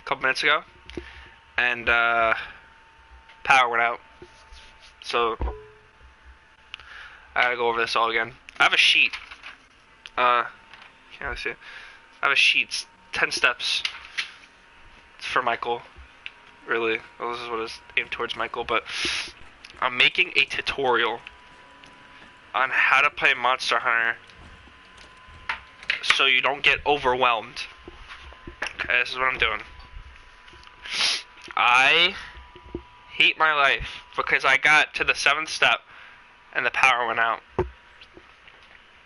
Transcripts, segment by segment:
couple minutes ago, and power went out. So I gotta go over this all again. I have a sheet. Can't really see it. I have a sheet. It's 10 steps. It's for Michael. Really, well, this is what is aimed towards Michael. But I'm making a tutorial on how to play Monster Hunter so you don't get overwhelmed. Okay, this is what I'm doing. I hate my life because I got to the 7th step and the power went out.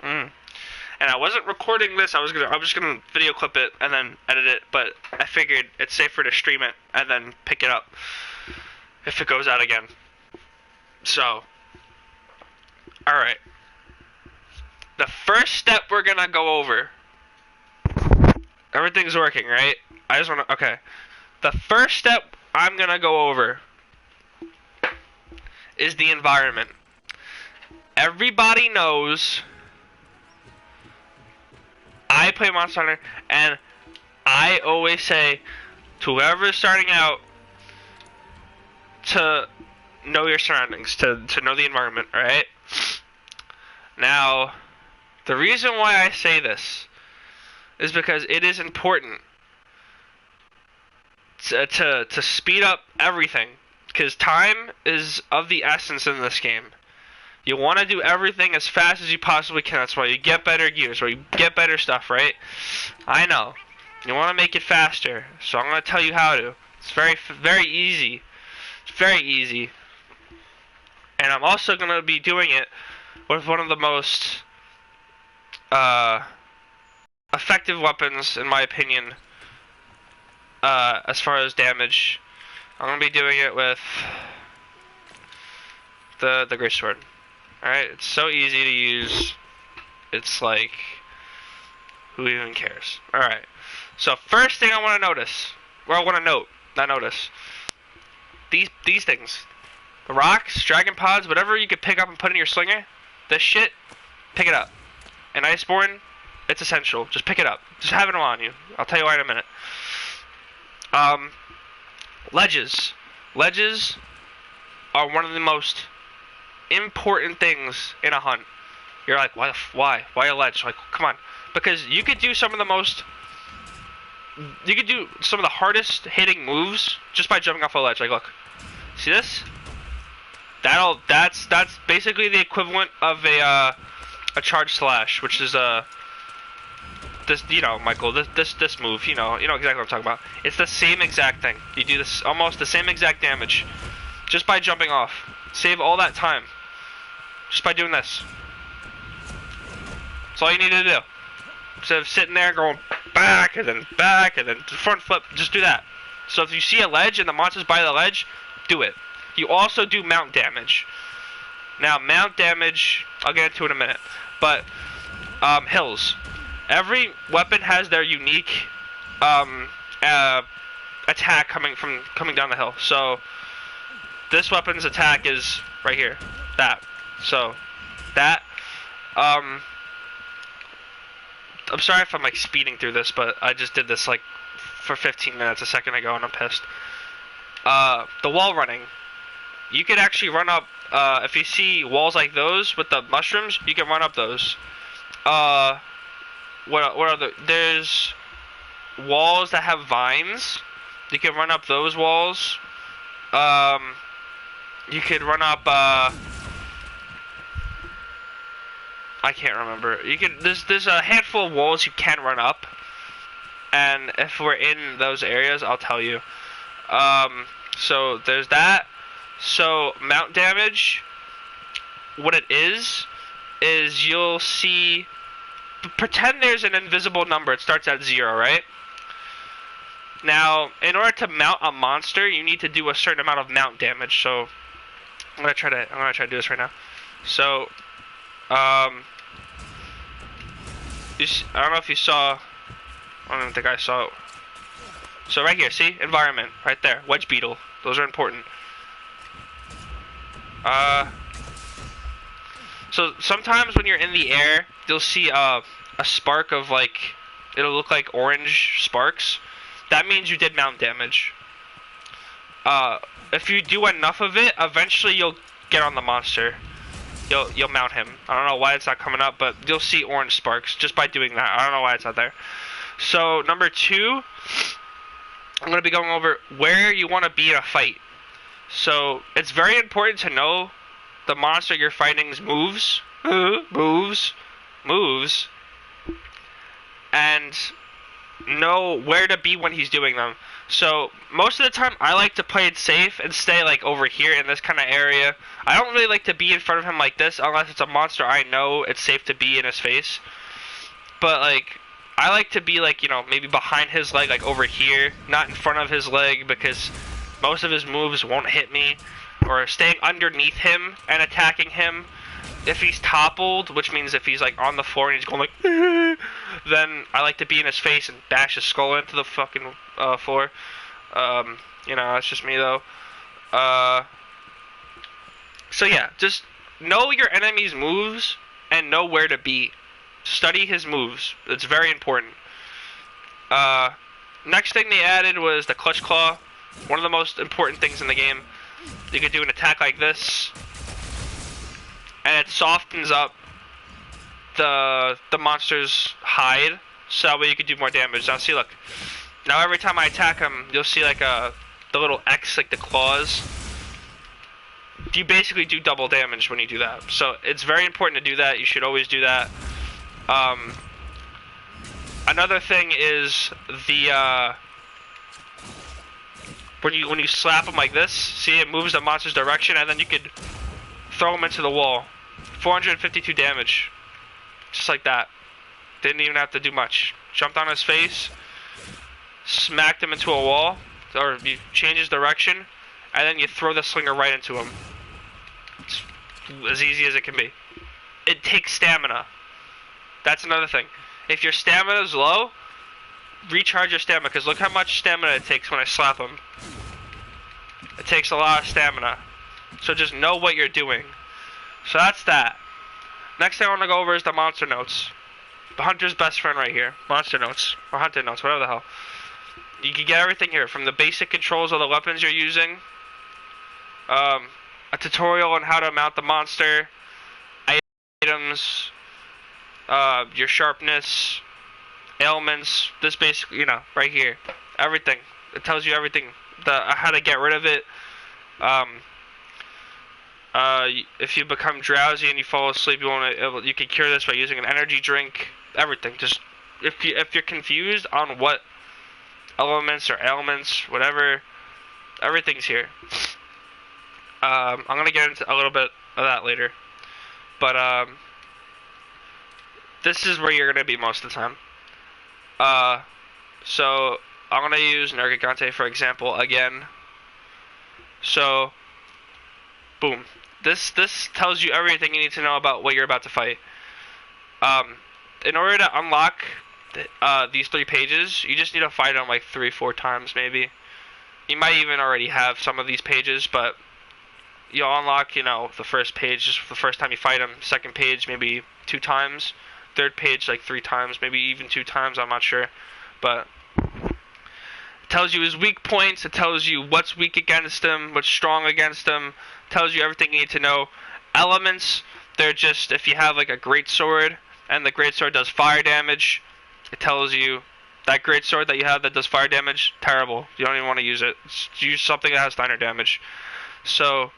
And I wasn't recording this. I was just gonna video clip it and then edit it, but I figured it's safer to stream it and then pick it up if it goes out again. So, alright. The first step we're gonna go over. Everything's working, right? I just wanna, okay. The first step I'm gonna go over is the environment. Everybody knows I play Monster Hunter, and I always say to whoever's starting out to know your surroundings, to know the environment, alright? Now, the reason why I say this is because it is important to speed up everything, because time is of the essence in this game. You want to do everything as fast as you possibly can. That's why you get better gears, why you get better stuff, right? I know. You want to make it faster, so I'm going to tell you how to. It's very easy. It's very easy. And I'm also going to be doing it with one of the most effective weapons, in my opinion, as far as damage. I'm going to be doing it with the great sword. Alright, it's so easy to use. It's like, who even cares? Alright, so first thing I want to notice, or I want to note, not notice, these things. The rocks, dragon pods, whatever you could pick up and put in your slinger, this shit, pick it up. And Iceborne, it's essential. Just pick it up. Just have it on you. I'll tell you why in a minute. Ledges. Ledges are one of the most important things in a hunt. You're like, why a ledge? Like, come on, because you could do some of the hardest hitting moves just by jumping off a ledge. Like, look, see this? That's basically the equivalent of a charge slash, which is this, you know, Michael, this move, you know exactly what I'm talking about. It's the same exact thing. You do this almost the same exact damage just by jumping off. Save all that time just by doing this. That's all you need to do. Instead of sitting there going back and then front flip, just do that. So if you see a ledge and the monster's by the ledge, do it. You also do mount damage. Now, mount damage, I'll get into it in a minute. But, hills. Every weapon has their unique attack coming down the hill. So, this weapon's attack is right here. That. So, that. I'm sorry if I'm like speeding through this, but I just did this like for 15 minutes a second ago and I'm pissed. The wall running. You could actually run up, if you see walls like those with the mushrooms, you can run up those. What are there's walls that have vines. You can run up those walls. You could run up, I can't remember. You can, there's a handful of walls you can run up. And if we're in those areas, I'll tell you. So there's that. So mount damage, what it is you'll see, pretend there's an invisible number. It starts at 0, right? Now, in order to mount a monster, you need to do a certain amount of mount damage. So I'm gonna try to do this right now. So, I don't know if you saw. I don't even think I saw it. So right here, see? Environment. Right there. Wedge beetle. Those are important. So sometimes when you're in the air, you'll see a spark of like, it'll look like orange sparks. that means you did mount damage. If you do enough of it, eventually you'll get on the monster. You'll mount him. I don't know why it's not coming up, but you'll see orange sparks just by doing that. I don't know why it's not there. So number 2, I'm going to be going over where you want to be in a fight. So it's very important to know the monster you're fighting's moves, and know where to be when he's doing them. So most of the time I like to play it safe and stay like over here in this kind of area. I don't really like to be in front of him like this unless it's a monster I know it's safe to be in his face. But like I like to be like, you know, maybe behind his leg, like over here, not in front of his leg, because most of his moves won't hit me. Or staying underneath him and attacking him. If he's toppled, which means if he's like on the floor and he's going like then I like to be in his face and bash his skull into the fucking floor. You know, that's just me though. So yeah, just know your enemy's moves and know where to be. Study his moves. It's very important. Next thing they added was the clutch claw. One of the most important things in the game. You could do an attack like this, and it softens up the monster's hide, so that way you can do more damage. Now see, look. Now every time I attack him, you'll see like the little X, like the claws. You basically do double damage when you do that. So it's very important to do that. You should always do that. Another thing is the when you slap him like this, see it moves the monster's direction, and then you could throw him into the wall. 452 damage, just like that. Didn't even have to do much. Jumped on his face, smacked him into a wall, or you change his direction, and then you throw the slinger right into him. It's as easy as it can be. It takes stamina. That's another thing. If your stamina is low, recharge your stamina, because look how much stamina it takes when I slap him. It takes a lot of stamina. So just know what you're doing. So that's that. Next thing I want to go over is the monster notes. The hunter's best friend right here. Monster notes. Or hunter notes, whatever the hell. You can get everything here, from the basic controls of the weapons you're using, a tutorial on how to mount the monster, items, your sharpness, ailments, this basically, you know, right here. Everything. It tells you everything. How to get rid of it. If you become drowsy and you fall asleep, you can cure this by using an energy drink. Everything. Just if you're confused on what elements or ailments, whatever, everything's here. I'm gonna get into a little bit of that later, but this is where you're gonna be most of the time. So I'm gonna use Nergigante for example again. So, boom. This tells you everything you need to know about what you're about to fight. In order to unlock these 3 pages, you just need to fight them like 3-4 times maybe. You might even already have some of these pages, but you'll unlock, you know, the first page just the first time you fight them. Second page maybe 2 times. Third page like 3 times, maybe even 2 times. I'm not sure, but it tells you his weak points. It tells you what's weak against him, what's strong against him. It tells you everything you need to know. Elements, they're just if you have like a great sword and the great sword does fire damage, it tells you that great sword that you have that does fire damage, terrible. You don't even want to use it. Use something that has thunder damage. So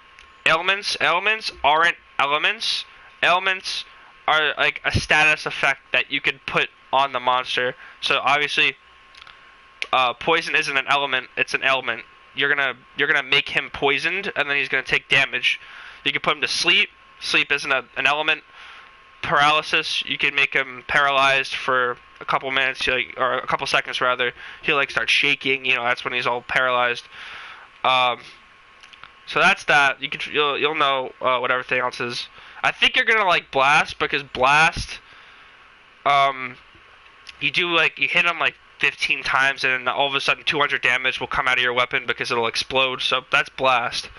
ailments aren't elements. Ailments are like a status effect that you could put on the monster. So obviously, poison isn't an element; it's an ailment. You're gonna make him poisoned, and then he's gonna take damage. You can put him to sleep. Sleep isn't an element. Paralysis, you can make him paralyzed for a couple minutes, or a couple seconds rather. He'll like start shaking. You know, that's when he's all paralyzed. So that's that. You'll know what everything else is. I think you're gonna like blast, because blast, you hit him like 15 times, and then all of a sudden 200 damage will come out of your weapon because it'll explode. So that's blast.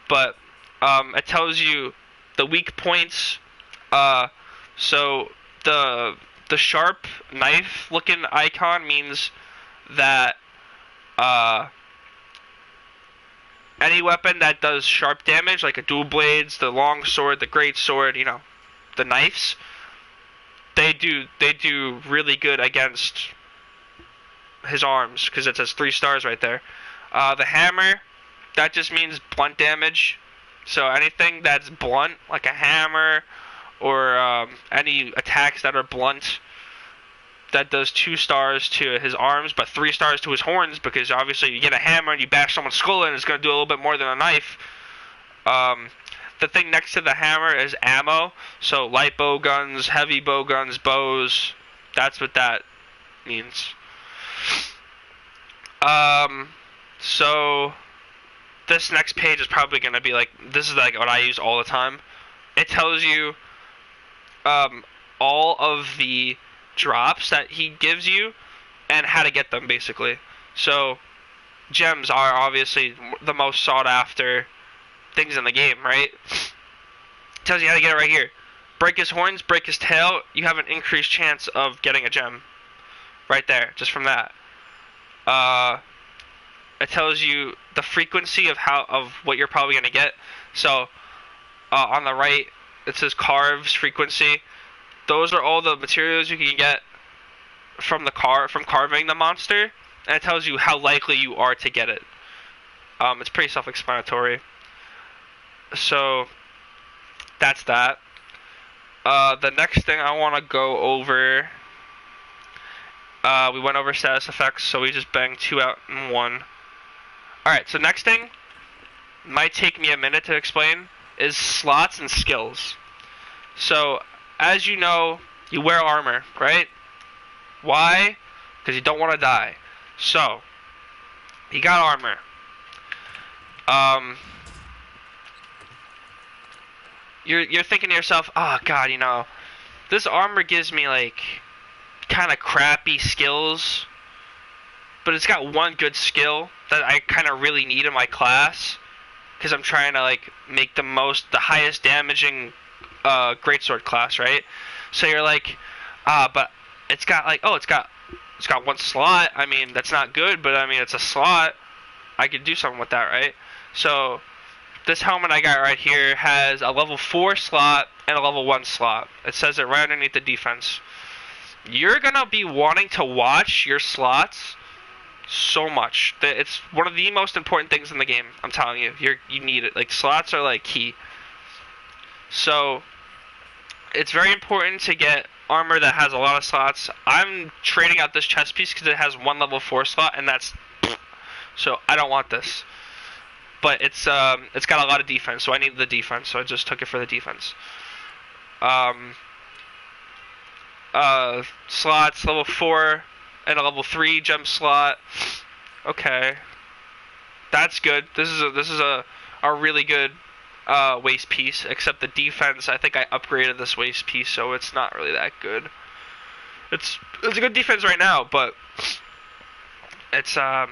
But it tells you the weak points. So the sharp knife looking icon means that Uh, any weapon that does sharp damage, like a dual blades, the long sword, the great sword, you know, the knives, they do really good against his arms because it says 3 stars right there. The hammer, that just means blunt damage. So anything that's blunt, like a hammer or any attacks that are blunt, that does 2 stars to his arms, but 3 stars to his horns, because obviously you get a hammer and you bash someone's skull in, it's going to do a little bit more than a knife. The thing next to the hammer is ammo, so light bow guns, heavy bow guns, bows, that's what that means. So this next page is probably going to be like, this is like what I use all the time. It tells you all of the drops that he gives you and how to get them, basically. So gems are obviously the most sought after things in the game, right? It tells you how to get it right here. Break his horns, break his tail, you have an increased chance of getting a gem right there, just from that. It tells you the frequency of what you're probably going to get. So on the right it says carves frequency. Those are all the materials you can get from carving the monster, and it tells you how likely you are to get it. It's pretty self-explanatory. So that's that. The next thing I want to go over, we went over status effects, so we just banged 2 out in 1. Alright, so next thing, might take me a minute to explain, is slots and skills. So as you know, you wear armor, right? Why? Because you don't want to die. So you got armor. You're thinking to yourself, oh god, you know, this armor gives me like kind of crappy skills, but it's got one good skill that I kind of really need in my class, because I'm trying to like make the highest damaging greatsword class, right? So you're like, but it's got like, it's got 1 slot. I mean, that's not good, but I mean, it's a slot. I could do something with that, right? So this helmet I got right here has a level 4 slot and a level 1 slot. It says it right underneath the defense. You're gonna be wanting to watch your slots so much. It's one of the most important things in the game. I'm telling you, you need it. Like, slots are like key. So it's very important to get armor that has a lot of slots. I'm trading out this chest piece because it has 1 level 4 slot, and that's so I don't want this. But it's got a lot of defense, so I need the defense, so I just took it for the defense. Slots, level 4 and a level 3 gem slot. Okay, that's good. This is a really good waist piece, except the defense, I think I upgraded this waist piece, so it's not really that good. It's a good defense right now, but it's not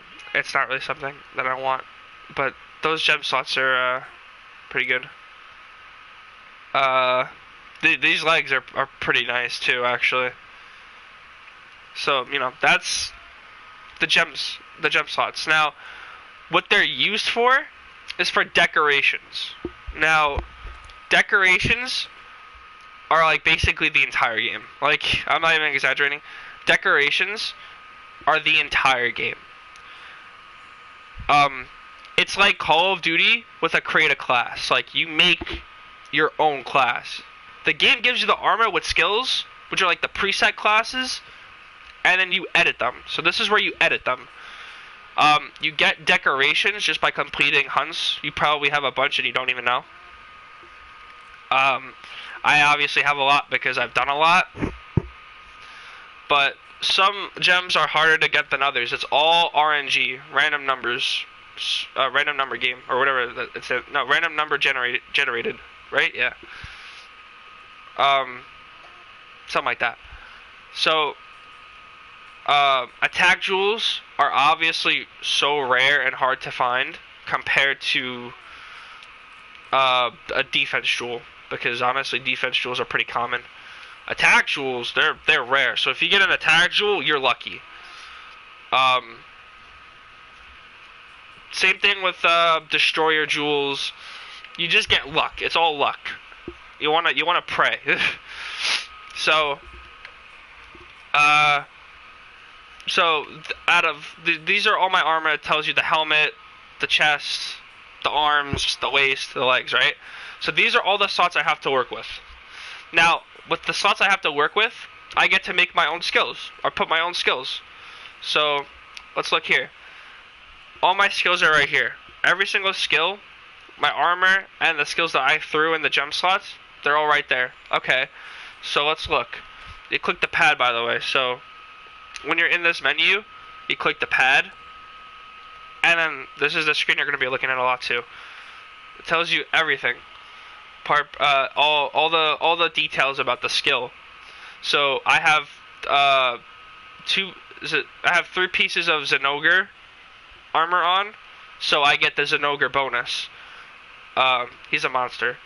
really something that I want. But those gem slots are pretty good. These legs are pretty nice too, actually. So, you know, that's the gem slots. Now, what they're used for is for decorations. Now, decorations are like basically the entire game. Like, I'm not even exaggerating. Decorations are the entire game. It's like Call of Duty with a create a class. Like, you make your own class. The game gives you the armor with skills, which are like the preset classes, and then you edit them. So this is where you edit them. You get decorations just by completing hunts. You probably have a bunch and you don't even know. I obviously have a lot because I've done a lot. But some gems are harder to get than others. It's all RNG, random numbers, random number game, or whatever. No, random number generated, right? Yeah. Something like that. So, attack jewels are obviously so rare and hard to find compared to a defense jewel, because honestly, defense jewels are pretty common. Attack jewels, they're rare. So if you get an attack jewel, you're lucky. Same thing with destroyer jewels. You just get luck. It's all luck. You wanna pray. So, out of these are all my armor. It tells you the helmet, the chest, the arms, the waist, the legs, right? So these are all the slots I have to work with. Now, with the slots I have to work with, I get to make my own skills, or put my own skills. So, let's look here. All my skills are right here. Every single skill, my armor, and the skills that I threw in the gem slots, they're all right there. Okay, so let's look. You click the pad, by the way. So, when you're in this menu, you click the pad, and then this is the screen you're going to be looking at a lot too. It tells you everything. All the details about the skill. So I have I have 3 pieces of Zinogre armor on, so I get the Zinogre bonus. He's a monster.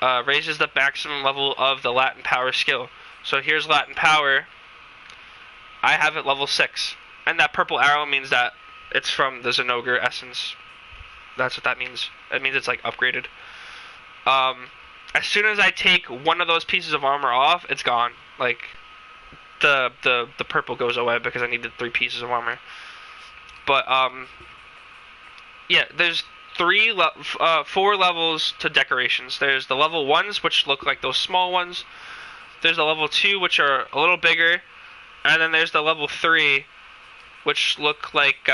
Raises the maximum level of the Latin Power skill. So here's Latin Power. I have it level 6, and that purple arrow means that it's from the Zinogre essence. That's what that means. It means it's like upgraded. As soon as I take one of those pieces of armor off, it's gone. Like the purple goes away because I needed 3 pieces of armor. But yeah, there's 4 levels to decorations. There's the level 1s, which look like those small ones. There's the level 2, which are a little bigger, and then there's the level 3, which look like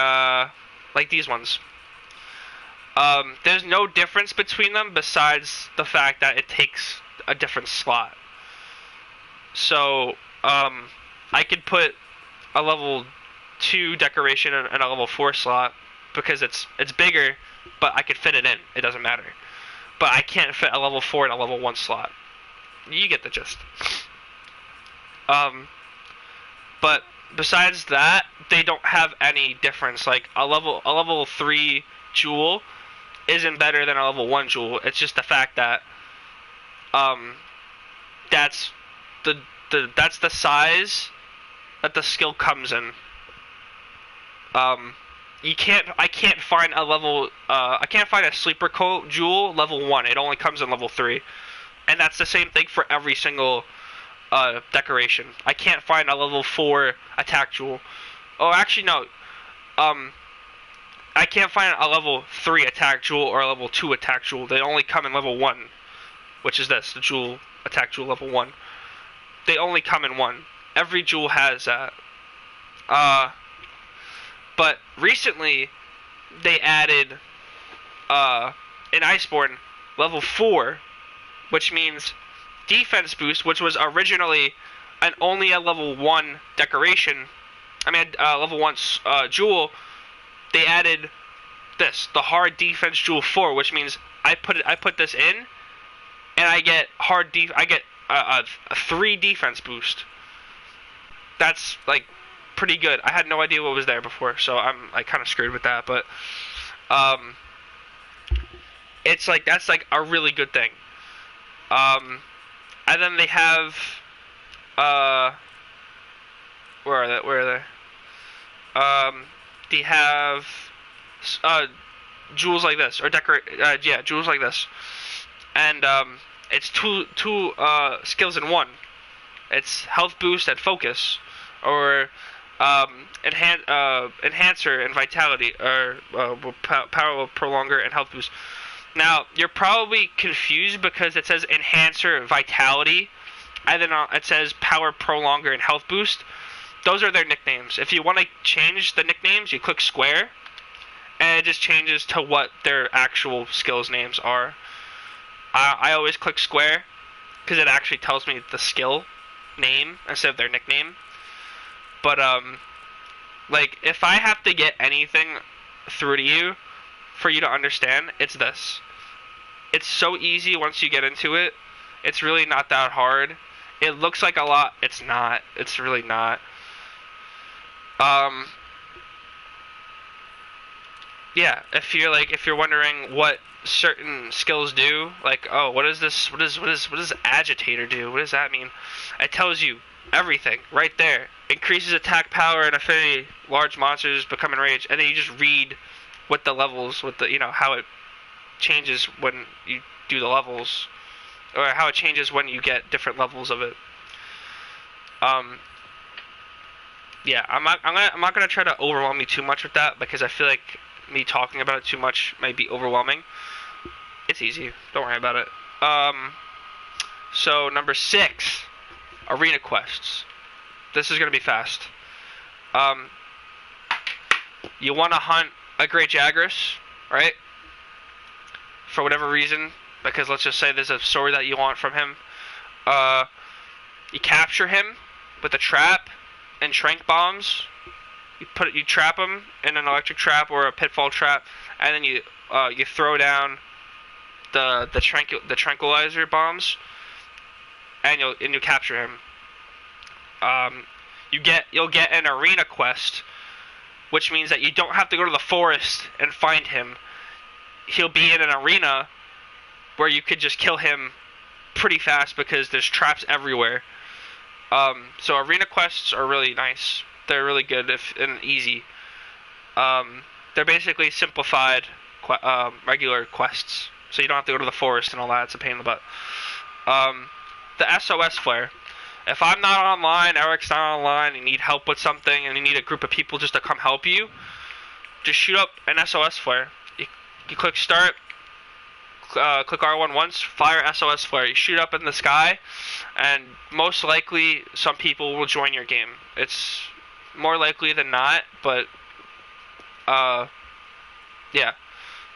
these ones. There's no difference between them besides the fact that it takes a different slot. So, I could put a level 2 decoration in a level 4 slot because it's bigger, but I could fit it in. It doesn't matter. But I can't fit a level 4 in a level 1 slot. You get the gist. But besides that, they don't have any difference. Like a level 3 jewel isn't better than a level 1 jewel. It's just the fact that that's the size that the skill comes in. I can't find a sleeper coat jewel level 1. It only comes in level 3. And that's the same thing for every single decoration. I can't find a level 4 attack jewel. Oh, actually no. I can't find a level 3 attack jewel or a level 2 attack jewel. They only come in level 1, which is this, the jewel attack jewel level 1. They only come in 1. Every jewel has that. But recently they added in Iceborne level 4, which means defense boost, which was originally only a level 1 decoration. Level 1 jewel. They added this, the hard defense jewel 4, which means I put this in, and I get a 3 defense boost. That's like pretty good. I had no idea what was there before, so I'm like kind of screwed with that. But it's like that's like a really good thing. And then they have where are they? They have jewels like this, or jewels like this, and it's two skills in one. It's health boost and focus, or enhancer and vitality, or power prolonger and health boost. Now you're probably confused because it says enhancer, vitality, and then it says power prolonger and health boost. Those are their nicknames. If you want to change the nicknames, you click square, and it just changes to what their actual skills names are. I always click square because it actually tells me the skill name instead of their nickname. But like if I have to get anything through to you for you to understand, it's this. It's so easy once you get into it. It's really not that hard. It looks like a lot. It's not. It's really not. Yeah, if you're wondering what certain skills do, like, oh, what does agitator do? What does that mean? It tells you everything right there. Increases attack power and affinity. Large monsters become enraged, and then you just read with the levels, with the how it changes when you do the levels, or how it changes when you get different levels of it. Yeah, I'm not gonna try to overwhelm you too much with that because I feel like me talking about it too much might be overwhelming. It's easy. Don't worry about it. So number 6, arena quests. This is gonna be fast. You want to hunt a Great Jagras, right? For whatever reason, because let's just say there's a story that you want from him. You capture him with a trap and trank bombs. You trap him in an electric trap or a pitfall trap, and then you throw down the tranquilizer bombs, and you capture him. You'll get an arena quest, which means that you don't have to go to the forest and find him. He'll be in an arena where you could just kill him pretty fast because there's traps everywhere. So arena quests are really nice. They're really good and easy. They're basically simplified regular quests, so you don't have to go to the forest and all that. It's a pain in the butt. The SOS flare. If I'm not online, Eric's not online, and you need help with something, and you need a group of people just to come help you, just shoot up an SOS flare. You click start, click R1 once, fire SOS flare. You shoot up in the sky, and most likely some people will join your game. It's more likely than not, but yeah.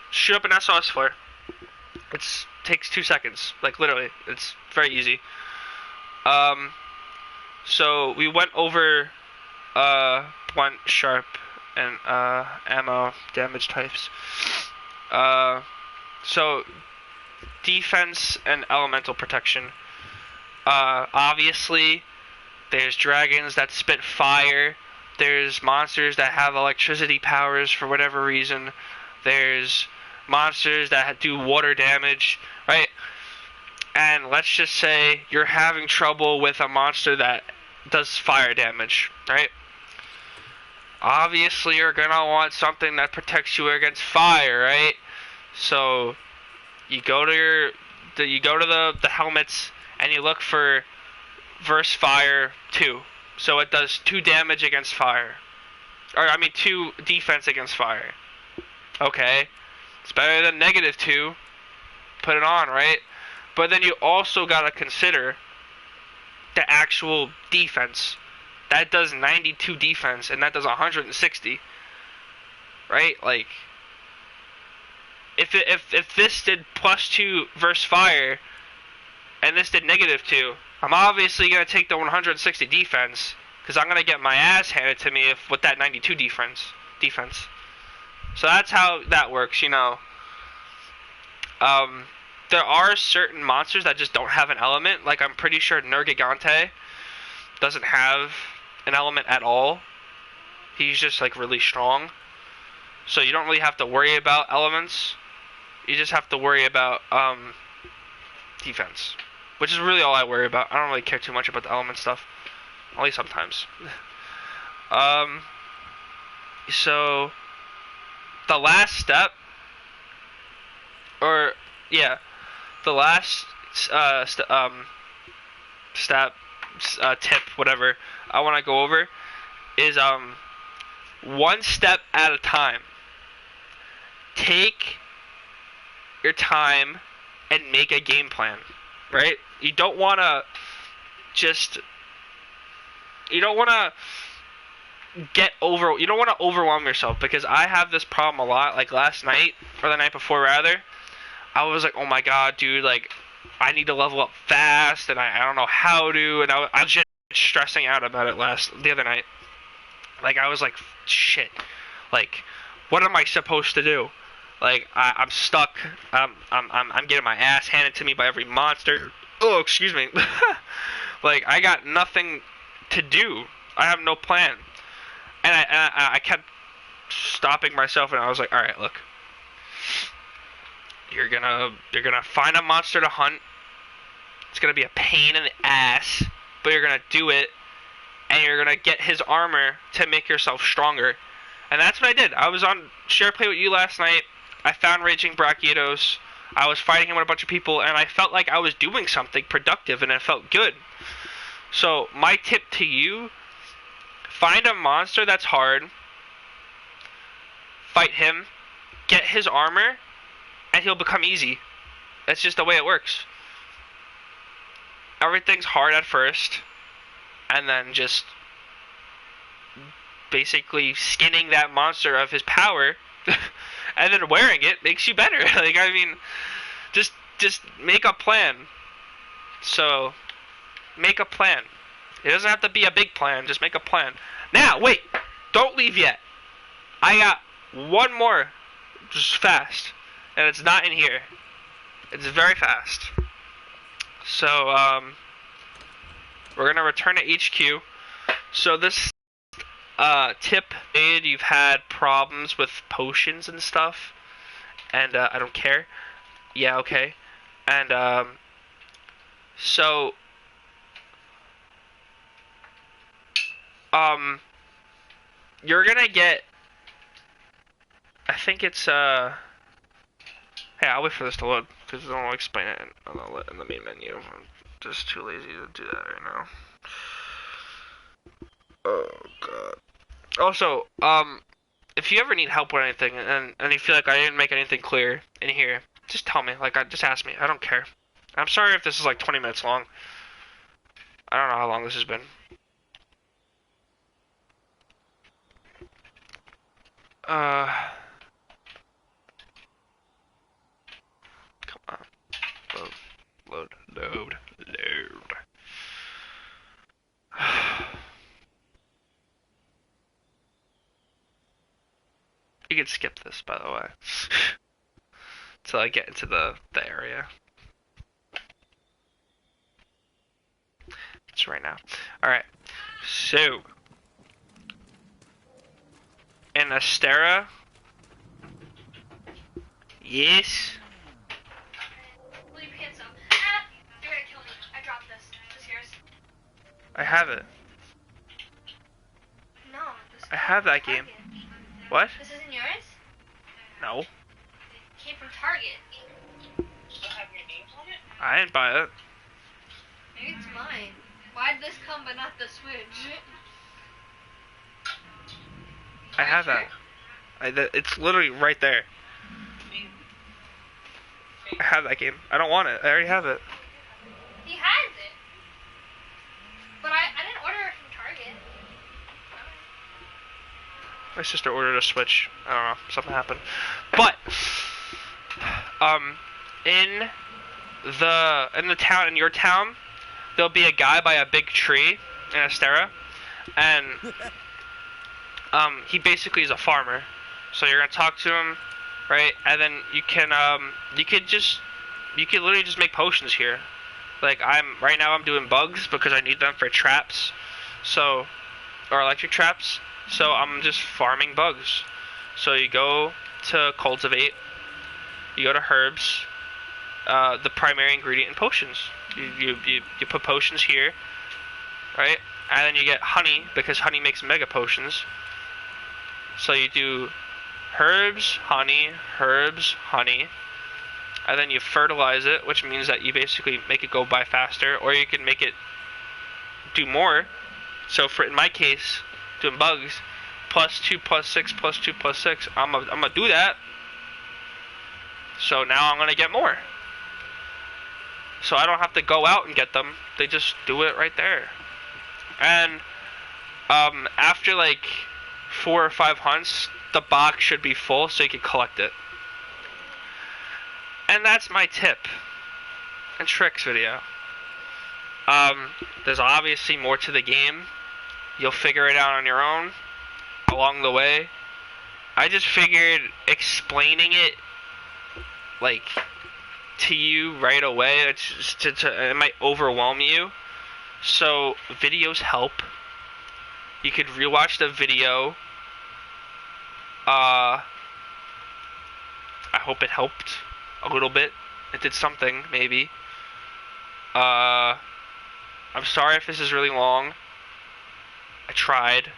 Shoot up an SOS flare. It takes 2 seconds, like literally. It's very easy. So we went over blunt, sharp, and ammo damage types. So defense and elemental protection. Obviously, there's dragons that spit fire. There's monsters that have electricity powers for whatever reason. There's monsters that do water damage, right? And let's just say you're having trouble with a monster that does fire damage, right? Obviously, you're gonna want something that protects you against fire, right? So you go to the helmets and you look for Verse Fire 2. So it does 2 damage against fire, or 2 defense against fire. Okay, it's better than -2. Put it on, right? But then you also gotta consider the actual defense. That does 92 defense, and that does 160. Right? Like, if this did +2 versus fire, and this did -2, I'm obviously gonna take the 160 defense, because I'm gonna get my ass handed to me with that 92 defense. So that's how that works, There are certain monsters that just don't have an element. Like, I'm pretty sure Nergigante doesn't have an element at all. He's just, like, really strong. So you don't really have to worry about elements. You just have to worry about defense, which is really all I worry about. I don't really care too much about the element stuff. Only sometimes. So the last step, the last tip, whatever, I want to go over is one step at a time. Take your time and make a game plan, right? You don't want to overwhelm yourself, because I have this problem a lot. Like last night, or the night before rather, I was like, oh my god, dude, like, I need to level up fast, and I don't know how to, and I was just stressing out about it the other night. Like, I was like, shit, like, what am I supposed to do? Like, I'm stuck. I'm getting my ass handed to me by every monster. Oh, excuse me. Like, I got nothing to do. I have no plan. And I kept stopping myself, and I was like, all right, look. You're gonna find a monster to hunt. It's gonna be a pain in the ass, but you're gonna do it, and you're gonna get his armor to make yourself stronger. And that's what I did. I was on share play with you last night. I found Raging Brachiotos. I was fighting him with a bunch of people, and I felt like I was doing something productive, and it felt good. So my tip to you: find a monster that's hard, fight him, get his armor, and he'll become easy. That's just the way it works. Everything's hard at first, and then just basically skinning that monster of his power, and then wearing it makes you better. Like, I mean, just make a plan. So, make a plan. It doesn't have to be a big plan, just make a plan. Now, wait, don't leave yet. I got one more, just fast, and it's not in here. It's very fast. So, we're gonna return to HQ. So this tip, you've had problems with potions and stuff, and I don't care. Yeah, okay. And so you're gonna get, I think it's hey, I'll wait for this to load because I'll explain it in the main menu. I'm just too lazy to do that right now. Oh god. Also, if you ever need help with anything and you feel like I didn't make anything clear in here, just tell me. Like, just ask me. I don't care. I'm sorry if this is like 20 minutes long. I don't know how long this has been. Come on. Load. You can skip this, by the way, till I get into the area. It's right now. Alright, so, in Astera, yes. Will you pants up? Ah! You're gonna kill me. I dropped this. This is yours. I have it. No, this is I have that game. What? This isn't yours? No. It came from Target. Still have your names on it? I didn't buy it. Maybe it's mine. Why did this come but not the Switch? I have that. It's literally right there. I have that game. I don't want it. I already have it. He has it. But I didn't order it from Target. My sister ordered a Switch. I don't know. Something happened. But in the town, in your town, there'll be a guy by a big tree in Astera, and he basically is a farmer. So you're gonna talk to him, right? And then you can literally just make potions here. Like, right now I'm doing bugs because I need them for traps. So, or electric traps. So I'm just farming bugs. So you go to cultivate, you go to herbs, the primary ingredient in potions. You put potions here, right? And then you get honey because honey makes mega potions. So you do herbs, honey, and then you fertilize it, which means that you basically make it go by faster, or you can make it do more. So in my case, doing bugs, +2 +6 +2 +6, I'm gonna do that. So now I'm gonna get more. So I don't have to go out and get them. They just do it right there. And after like 4 or 5 hunts, the box should be full so you can collect it. And that's my tip and tricks video. There's obviously more to the game. You'll figure it out on your own along the way. I just figured explaining it like to you right away, it might overwhelm you. So videos help. You could rewatch the video. I hope it helped a little bit. It did something, maybe. I'm sorry if this is really long. I tried.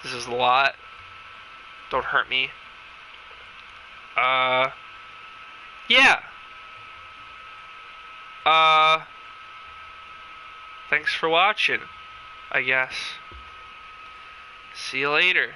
This is a lot. Don't hurt me. Yeah. Thanks for watching, I guess. See you later.